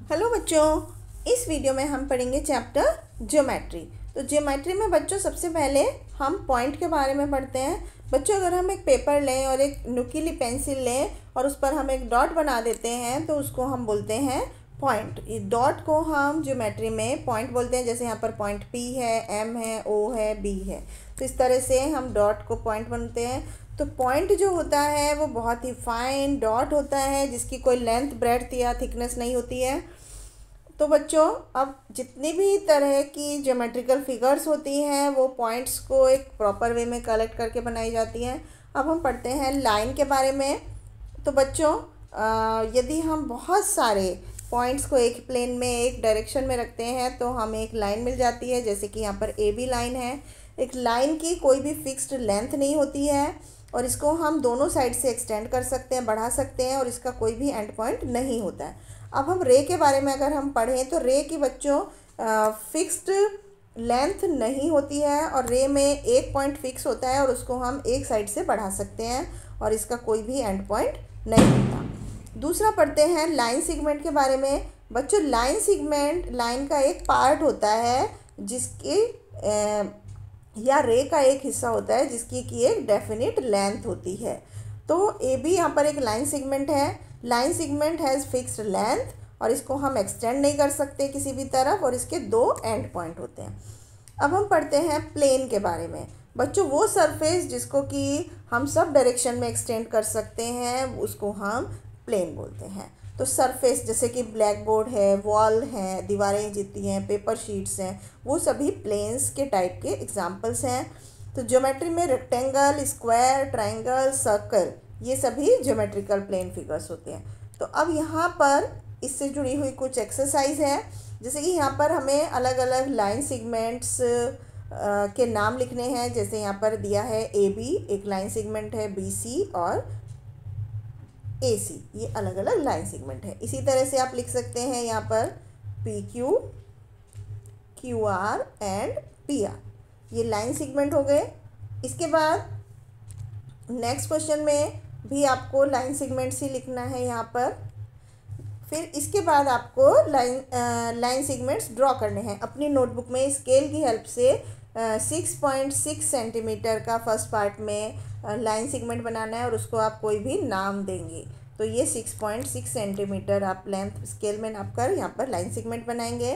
Hello बच्चों, इस video में हम पढ़ेंगे चैप्टर ज्योमेट्री। तो ज्योमेट्री में बच्चों सबसे पहले हम पॉइंट के बारे में पढ़ते हैं। बच्चों, अगर हम एक पेपर लें और एक नुकीली पेंसिल लें और उस पर हम एक डॉट बना देते हैं तो उसको हम बोलते हैं पॉइंट। इस डॉट को हम ज्योमेट्री में पॉइंट बोलते हैं। जैसे यहाँ पर पॉइंट पी है, एम है, ओ है, बी है, तो इस तरह से हम डॉट को पॉइंट बनते हैं। तो पॉइंट जो होता है वो बहुत ही फाइन डॉट होता है जिसकी कोई लेंथ, ब्रेड्थ या थिकनेस नहीं होती है। तो बच्चों, अब जितनी भी तरह की ज्योमेट्रिकल फिगर्स होती हैं वो पॉइंट्स को एक प्रॉपर वे में कलेक्ट करके बनाई जाती हैं। अब हम पढ़ते हैं लाइन के बारे में। तो बच्चों, यदि हम बहुत सारे पॉइंट्स को एक प्लेन में, एक डायरेक्शन में रखते हैं तो हमें एक लाइन मिल जाती है। जैसे कि यहाँ पर ए बी लाइन है। एक लाइन की कोई भी फिक्स्ड लेंथ नहीं होती है और इसको हम दोनों साइड से एक्सटेंड कर सकते हैं, बढ़ा सकते हैं, और इसका कोई भी एंड पॉइंट नहीं होता है। अब हम रे के बारे में अगर हम पढ़ें तो रे की बच्चों फिक्स्ड लेंथ नहीं होती है और रे में एक पॉइंट फिक्स होता है और उसको हम एक साइड से बढ़ा सकते हैं और इसका कोई भी एंड पॉइंट नहीं होता। दूसरा पढ़ते हैं लाइन सेगमेंट के बारे में। बच्चों, लाइन सेगमेंट लाइन का एक पार्ट होता है जिसकी या रे का एक हिस्सा होता है जिसकी कि एक डेफिनिट लेंथ होती है। तो ए बी यहाँ पर एक लाइन सेगमेंट है। Line segment has fixed length और इसको हम एक्सटेंड नहीं कर सकते किसी भी तरफ और इसके दो एंड पॉइंट होते हैं। अब हम पढ़ते हैं प्लेन के बारे में। बच्चों, वो सरफेस जिसको कि हम सब डायरेक्शन में एक्सटेंड कर सकते हैं उसको हम प्लेन बोलते हैं। तो सरफेस जैसे कि ब्लैक बोर्ड है, वॉल हैं, दीवारें जितनी हैं, पेपर शीट्स हैं, वो सभी प्लेन्स के टाइप के एग्जाम्पल्स हैं। तो ज्योमेट्री में रेक्टेंगल, स्क्वायर, ट्राइंगल, सर्कल, ये सभी ज्योमेट्रिकल प्लेन फिगर्स होते हैं। तो अब यहाँ पर इससे जुड़ी हुई कुछ एक्सरसाइज है। जैसे कि यहाँ पर हमें अलग अलग लाइन सेगमेंट्स के नाम लिखने हैं। जैसे यहाँ पर दिया है ए बी एक लाइन सेगमेंट है, बी सी और ए सी, ये अलग अलग लाइन सेगमेंट है। इसी तरह से आप लिख सकते हैं यहाँ पर P Q, Q R and P R, ये लाइन सेगमेंट हो गए। इसके बाद नेक्स्ट क्वेश्चन में भी आपको लाइन सेगमेंट्स ही लिखना है यहाँ पर। फिर इसके बाद आपको लाइन सेगमेंट्स ड्रॉ करने हैं अपनी नोटबुक में। स्केल की हेल्प से 6.6 सेंटीमीटर का फर्स्ट पार्ट में लाइन सेगमेंट बनाना है और उसको आप कोई भी नाम देंगे। तो ये 6.6 सेंटीमीटर आप लेंथ स्केल में नाप कर यहाँ पर लाइन सेगमेंट बनाएंगे।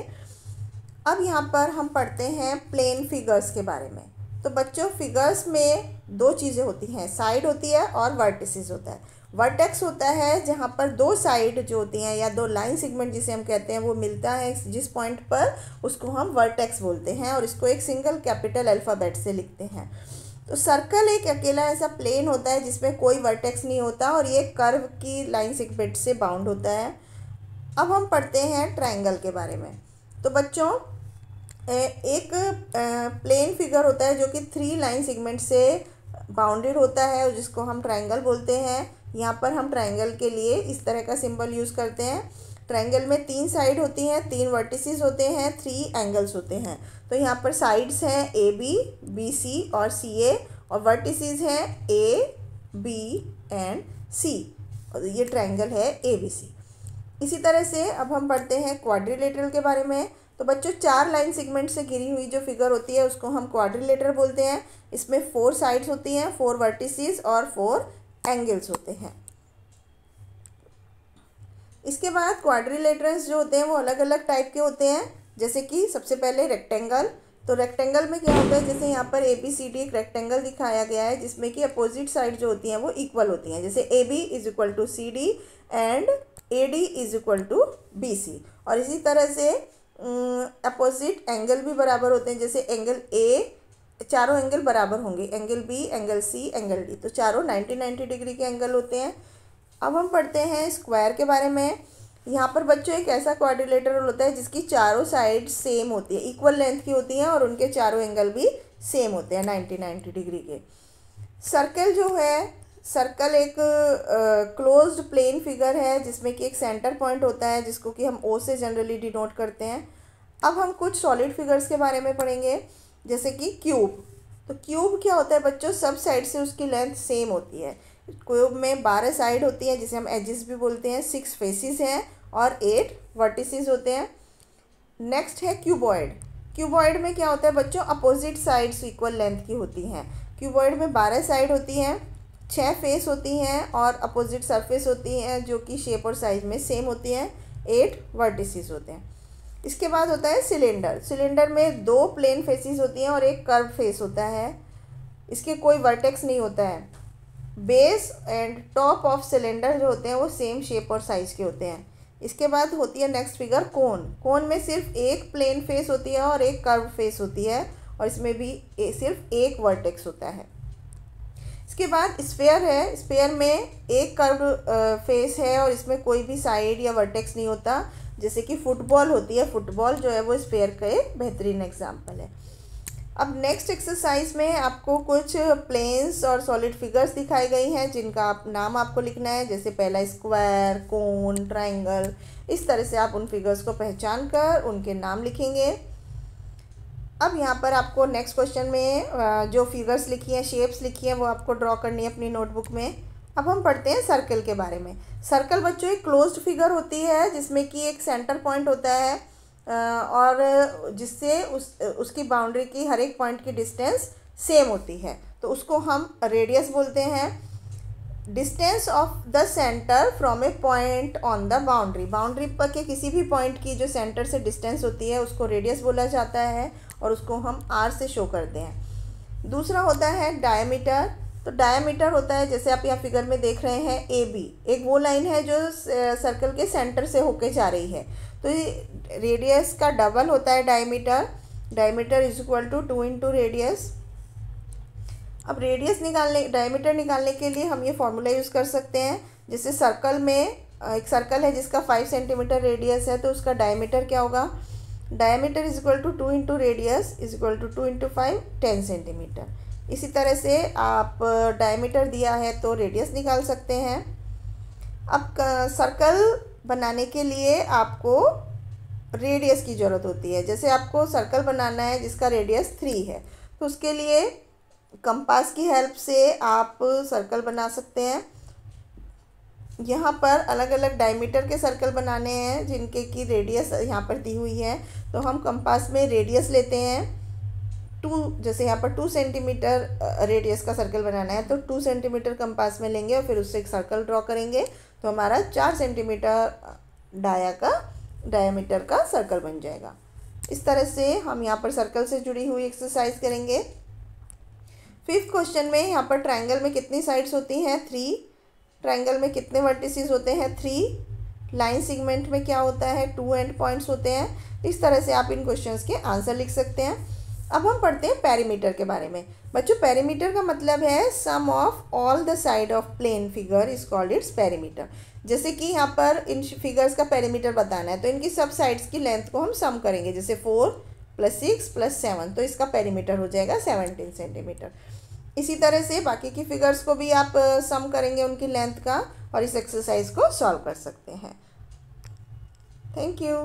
अब यहाँ पर हम पढ़ते हैं प्लेन फिगर्स के बारे में। तो बच्चों, फिगर्स में दो चीज़ें होती हैं, साइड होती है और वर्टिसेस होता है। वर्टेक्स होता है जहाँ पर दो साइड जो होती हैं या दो लाइन सेगमेंट जिसे हम कहते हैं वो मिलता है जिस पॉइंट पर, उसको हम वर्टेक्स बोलते हैं और इसको एक सिंगल कैपिटल अल्फ़ाबेट से लिखते हैं। तो सर्कल एक अकेला ऐसा प्लेन होता है जिसमें कोई वर्टेक्स नहीं होता और ये कर्व की लाइन सेगमेंट से बाउंड होता है। अब हम पढ़ते हैं ट्राइंगल के बारे में। तो बच्चों, एक प्लेन फिगर होता है जो कि 3 लाइन सेगमेंट से बाउंडेड होता है और जिसको हम ट्राइंगल बोलते हैं। यहाँ पर हम ट्राइंगल के लिए इस तरह का सिंबल यूज़ करते हैं। ट्राइंगल में 3 साइड होती हैं, 3 वर्टिसेस होते हैं, 3 एंगल्स होते हैं। तो यहाँ पर साइड्स हैं ए बी, बी सी और सी ए, और वर्टिसेस हैं ए बी एंड सी, और ये ट्राइंगल है ए बी सी। इसी तरह से अब हम पढ़ते हैं क्वाड्रिलेटरल के बारे में। तो बच्चों, 4 लाइन सेगमेंट से घिरी हुई जो फिगर होती है उसको हम क्वाड्रिलेटरल बोलते हैं। इसमें 4 साइड्स होती हैं, 4 वर्टिसेस और 4 एंगल्स होते हैं। इसके बाद क्वाड्रिलेटरल्स जो होते हैं वो अलग अलग टाइप के होते हैं। जैसे कि सबसे पहले रेक्टेंगल। तो रेक्टेंगल में क्या होता है, जैसे यहाँ पर ए बी सी डी एक रेक्टेंगल दिखाया गया है जिसमें कि अपोजिट साइड जो होती हैं वो इक्वल होती हैं। जैसे A B is equal to C D and A D is equal to B C. और इसी तरह से अपोजिट एंगल भी बराबर होते हैं। जैसे एंगल ए, चारों एंगल बराबर होंगे, angle B, angle C, angle D, तो चारों 90 डिग्री के एंगल होते हैं। अब हम पढ़ते हैं स्क्वायर के बारे में। यहाँ पर बच्चों एक ऐसा क्वाड्रिलेटरल होता है जिसकी चारों साइड सेम होती है, इक्वल लेंथ की होती हैं और उनके चारों एंगल भी सेम होते हैं 90 डिग्री के। सर्कल जो है, सर्कल एक क्लोज्ड प्लेन फिगर है जिसमें कि एक सेंटर पॉइंट होता है जिसको कि हम ओ से जनरली डिनोट करते हैं। अब हम कुछ सॉलिड फिगर्स के बारे में पढ़ेंगे। जैसे कि क्यूब। तो क्यूब क्या होता है बच्चों, सब साइड से उसकी लेंथ सेम होती है। क्यूब में 12 साइड होती हैं जिसे हम एजेस भी बोलते हैं, 6 फेसेस हैं और 8 वर्टिसेस होते हैं। नेक्स्ट है क्यूबॉइड। क्यूबॉइड में क्या होता है बच्चों, अपोजिट साइड्स इक्वल लेंथ की होती हैं। क्यूबॉइड में 12 साइड होती हैं, 6 फेस होती हैं और अपोजिट सरफेस होती हैं जो कि शेप और साइज में सेम होती हैं। 8 वर्टिसेस होते हैं। इसके बाद होता है सिलेंडर। सिलेंडर में 2 प्लेन फेसेस होती हैं और एक कर्व फेस होता है। इसके कोई वर्टेक्स नहीं होता है। Base and top of cylinder जो होते हैं वो सेम शेप और साइज के होते हैं। इसके बाद होती है नेक्स्ट फिगर कोन। कोन में सिर्फ एक प्लेन फेस होती है और एक कर्व फेस होती है और इसमें भी सिर्फ एक वर्टेक्स होता है। इसके बाद स्फेयर है। स्फेयर में एक कर्व फेस है और इसमें कोई भी साइड या वर्टेक्स नहीं होता, जैसे कि फुटबॉल होती है। फुटबॉल जो है वो स्फेयर का एक बेहतरीन एग्जाम्पल है। अब नेक्स्ट एक्सरसाइज में आपको कुछ प्लेन्स और सॉलिड फिगर्स दिखाई गई हैं जिनका नाम आपको लिखना है, जैसे पहला स्क्वायर, कोन, ट्रायंगल। इस तरह से आप उन फिगर्स को पहचान कर उनके नाम लिखेंगे। अब यहाँ पर आपको नेक्स्ट क्वेश्चन में जो फिगर्स लिखी हैं, शेप्स लिखी हैं, वो आपको ड्रॉ करनी है अपनी नोटबुक में। अब हम पढ़ते हैं सर्कल के बारे में। सर्कल बच्चों एक क्लोज्ड फिगर होती है जिसमें कि एक सेंटर पॉइंट होता है और जिससे उसकी बाउंड्री की हर एक पॉइंट की डिस्टेंस सेम होती है, तो उसको हम रेडियस बोलते हैं। Distance of the centre from A point on the boundary. Boundary पर के किसी भी पॉइंट की जो सेंटर से डिस्टेंस होती है उसको रेडियस बोला जाता है और उसको हम आर से शो करते हैं। दूसरा होता है डायमीटर। तो डायमीटर होता है, जैसे आप यहाँ फिगर में देख रहे हैं, ए बी एक वो लाइन है जो सर्कल के सेंटर से होके जा रही है, तो ये रेडियस का डबल होता है diameter. Diameter is equal to 2 into radius. अब रेडियस निकालने, डायमीटर निकालने के लिए हम ये फॉर्मूला यूज़ कर सकते हैं। जैसे सर्कल में एक सर्कल है जिसका 5 सेंटीमीटर रेडियस है, तो उसका डायमीटर क्या होगा, diameter is equal to 2 into radius is equal to 2 into 5 10 centimetre. इसी तरह से आप डायमीटर दिया है तो रेडियस निकाल सकते हैं। अब सर्कल बनाने के लिए आपको रेडियस की ज़रूरत होती है। जैसे आपको सर्कल बनाना है जिसका रेडियस 3 है, तो उसके लिए कंपास की हेल्प से आप सर्कल बना सकते हैं। यहाँ पर अलग अलग डायमीटर के सर्कल बनाने हैं जिनके की रेडियस यहाँ पर दी हुई है, तो हम कंपास में रेडियस लेते हैं 2। जैसे यहाँ पर 2 सेंटीमीटर रेडियस का सर्कल बनाना है तो 2 सेंटीमीटर कंपास में लेंगे और फिर उससे एक सर्कल ड्रॉ करेंगे, तो हमारा 4 सेंटीमीटर डायमीटर का सर्कल बन जाएगा। इस तरह से हम यहाँ पर सर्कल से जुड़ी हुई एक्सरसाइज करेंगे। 5th क्वेश्चन में यहाँ पर ट्रायंगल में कितनी साइड्स होती हैं, 3। ट्रायंगल में कितने वर्टिसेस होते हैं, 3। लाइन सेगमेंट में क्या होता है, 2 एंड पॉइंट्स होते हैं। इस तरह से आप इन क्वेश्चंस के आंसर लिख सकते हैं। अब हम पढ़ते हैं पेरीमीटर के बारे में। बच्चों पेरीमीटर का मतलब है sum of all the side of plane figure is called its perimeter. जैसे कि यहाँ पर इन फिगर्स का पेरीमीटर बताना है तो इनकी सब साइड्स की लेंथ को हम सम करेंगे, जैसे 4 + 6 + 7, तो इसका पेरीमीटर हो जाएगा 17 सेंटीमीटर। इसी तरह से बाकी की फिगर्स को भी आप सम करेंगे उनकी लेंथ का और इस एक्सरसाइज को सॉल्व कर सकते हैं। Thank you.